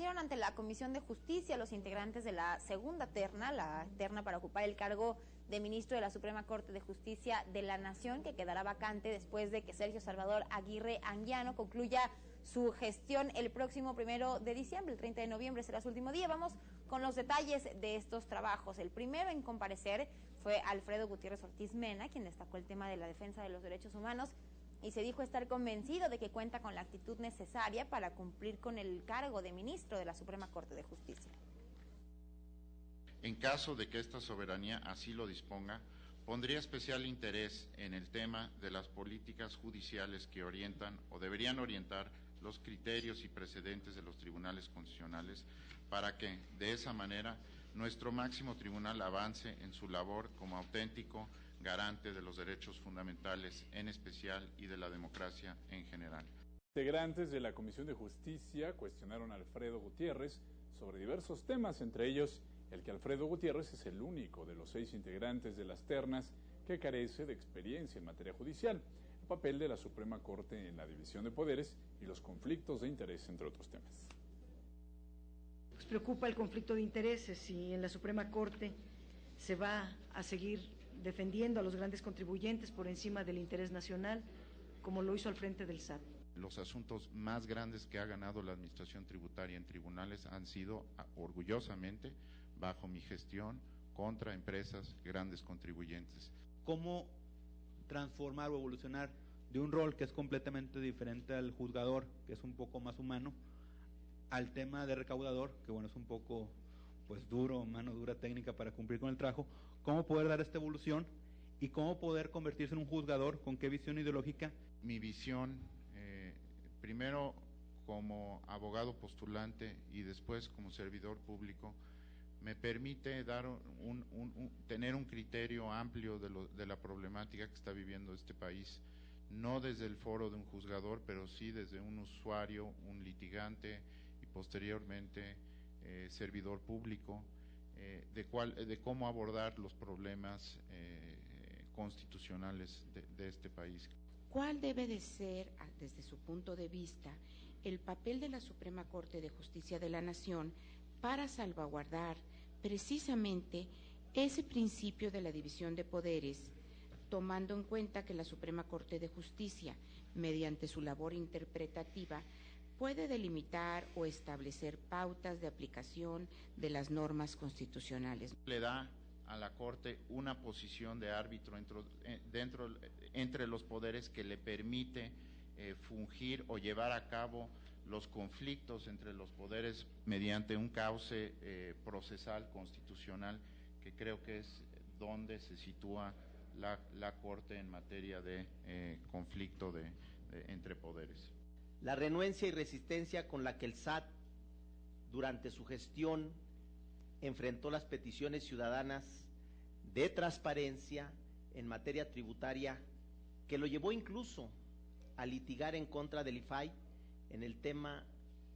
comparecieron ante la Comisión de Justicia los integrantes de la segunda terna, la terna para ocupar el cargo de ministro de la Suprema Corte de Justicia de la Nación, que quedará vacante después de que Sergio Salvador Aguirre Anguiano concluya su gestión el próximo 1 de diciembre, el 30 de noviembre será su último día. Vamos con los detalles de estos trabajos. El primero en comparecer fue Alfredo Gutiérrez Ortiz Mena, quien destacó el tema de la defensa de los derechos humanos y se dijo estar convencido de que cuenta con la actitud necesaria para cumplir con el cargo de ministro de la Suprema Corte de Justicia. En caso de que esta soberanía así lo disponga, pondría especial interés en el tema de las políticas judiciales que orientan o deberían orientar los criterios y precedentes de los tribunales constitucionales para que, de esa manera, nuestro máximo tribunal avance en su labor como auténtico garante de los derechos fundamentales en especial y de la democracia en general. Integrantes de la Comisión de Justicia cuestionaron a Alfredo Gutiérrez sobre diversos temas, entre ellos el que Alfredo Gutiérrez es el único de los 6 integrantes de las ternas que carece de experiencia en materia judicial, el papel de la Suprema Corte en la división de poderes y los conflictos de interés, entre otros temas. Nos preocupa el conflicto de intereses y en la Suprema Corte se va a seguir defendiendo a los grandes contribuyentes por encima del interés nacional, como lo hizo al frente del SAT. Los asuntos más grandes que ha ganado la administración tributaria en tribunales han sido, orgullosamente, bajo mi gestión, contra empresas grandes contribuyentes. ¿Cómo transformar o evolucionar de un rol que es completamente diferente al juzgador, que es un poco más humano, al tema de recaudador, que bueno, es un poco pues duro, mano dura técnica para cumplir con el trabajo? ¿Cómo poder dar esta evolución y cómo poder convertirse en un juzgador? ¿Con qué visión ideológica? Mi visión, primero como abogado postulante y después como servidor público, me permite dar tener un criterio amplio de la problemática que está viviendo este país, no desde el foro de un juzgador, pero sí desde un usuario, un litigante y posteriormente servidor público, de cómo abordar los problemas constitucionales de este país. ¿Cuál debe de ser, desde su punto de vista, el papel de la Suprema Corte de Justicia de la Nación para salvaguardar precisamente ese principio de la división de poderes, tomando en cuenta que la Suprema Corte de Justicia, mediante su labor interpretativa, puede delimitar o establecer pautas de aplicación de las normas constitucionales? Le da a la Corte una posición de árbitro entre los poderes que le permite fungir o llevar a cabo los conflictos entre los poderes mediante un cauce procesal constitucional, que creo que es donde se sitúa la Corte en materia de conflicto entre poderes. La renuencia y resistencia con la que el SAT durante su gestión enfrentó las peticiones ciudadanas de transparencia en materia tributaria, que lo llevó incluso a litigar en contra del IFAI en el tema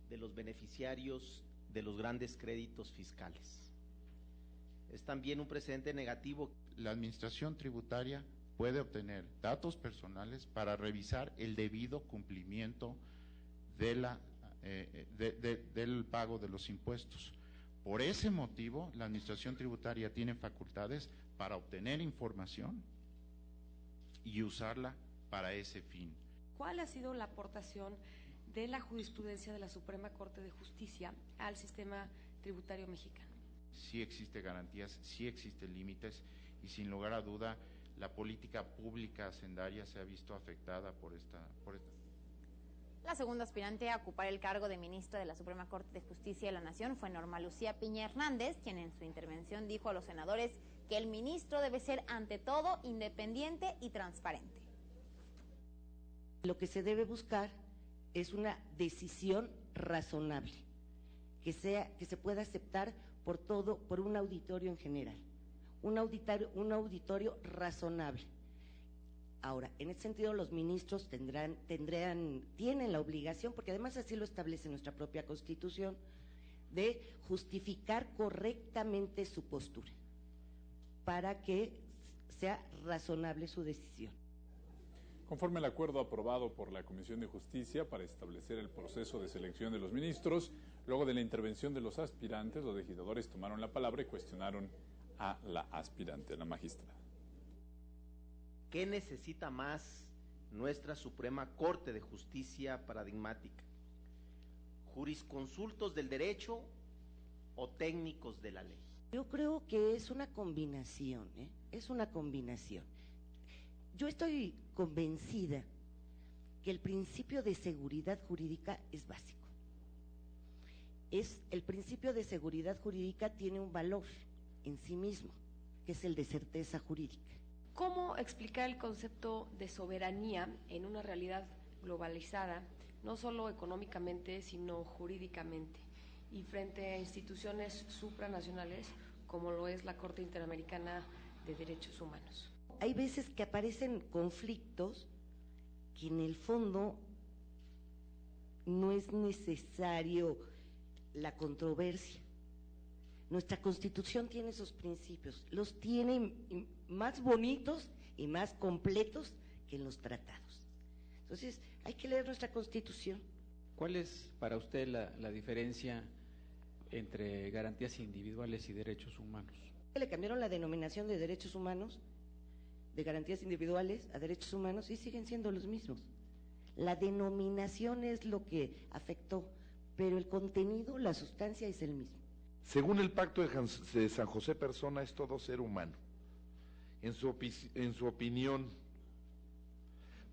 de los beneficiarios de los grandes créditos fiscales. Es también un precedente negativo. La administración tributaria puede obtener datos personales para revisar el debido cumplimiento del pago de los impuestos. Por ese motivo, la administración tributaria tiene facultades para obtener información y usarla para ese fin. ¿Cuál ha sido la aportación de la jurisprudencia de la Suprema Corte de Justicia al sistema tributario mexicano? Sí existe garantías, sí existen límites y sin lugar a duda la política pública hacendaria se ha visto afectada por esta. La segunda aspirante a ocupar el cargo de ministra de la Suprema Corte de Justicia de la Nación fue Norma Lucía Piña Hernández, quien en su intervención dijo a los senadores que el ministro debe ser ante todo independiente y transparente. Lo que se debe buscar es una decisión razonable, que se pueda aceptar por un auditorio en general, un auditorio razonable. Ahora, en ese sentido, los ministros tienen la obligación, porque además así lo establece nuestra propia Constitución, de justificar correctamente su postura, para que sea razonable su decisión. Conforme al acuerdo aprobado por la Comisión de Justicia para establecer el proceso de selección de los ministros, Luego de la intervención de los aspirantes, los legisladores tomaron la palabra y cuestionaron a la aspirante, la magistrada. ¿Qué necesita más nuestra Suprema Corte de Justicia paradigmática? ¿Jurisconsultos del derecho o técnicos de la ley? Yo creo que es una combinación, es una combinación. Yo estoy convencida que el principio de seguridad jurídica es básico. El principio de seguridad jurídica tiene un valor en sí mismo, que es el de certeza jurídica. ¿Cómo explicar el concepto de soberanía en una realidad globalizada, no solo económicamente, sino jurídicamente, y frente a instituciones supranacionales como lo es la Corte Interamericana de Derechos Humanos? Hay veces que aparecen conflictos que en el fondo no es necesario la controversia. Nuestra Constitución tiene esos principios, los tiene más bonitos y más completos que en los tratados. Entonces, hay que leer nuestra Constitución. ¿Cuál es para usted la diferencia entre garantías individuales y derechos humanos? Le cambiaron la denominación de derechos humanos, de garantías individuales a derechos humanos, y siguen siendo los mismos. La denominación es lo que afectó, pero el contenido, la sustancia es el mismo. Según el Pacto de San José, persona es todo ser humano. En su opinión,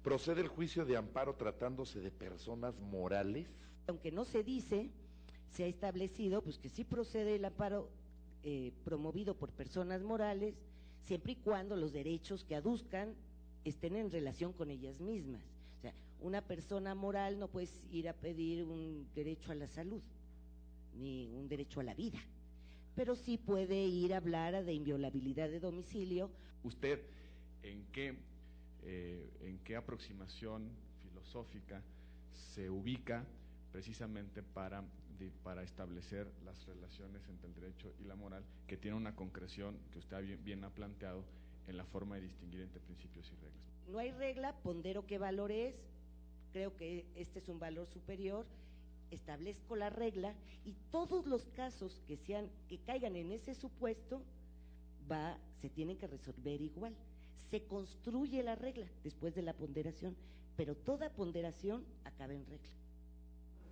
¿procede el juicio de amparo tratándose de personas morales? Aunque no se dice, se ha establecido pues que sí procede el amparo promovido por personas morales, siempre y cuando los derechos que aduzcan estén en relación con ellas mismas. O sea, una persona moral no puede ir a pedir un derecho a la salud, ni un derecho a la vida, pero sí puede ir a hablar de inviolabilidad de domicilio. ¿Usted en qué aproximación filosófica se ubica precisamente para establecer las relaciones entre el derecho y la moral, que tiene una concreción que usted bien ha planteado en la forma de distinguir entre principios y reglas? No hay regla, pondero qué valor es, creo que este es un valor superior, establezco la regla y todos los casos que caigan en ese supuesto se tienen que resolver igual. Se construye la regla después de la ponderación, pero toda ponderación acaba en regla.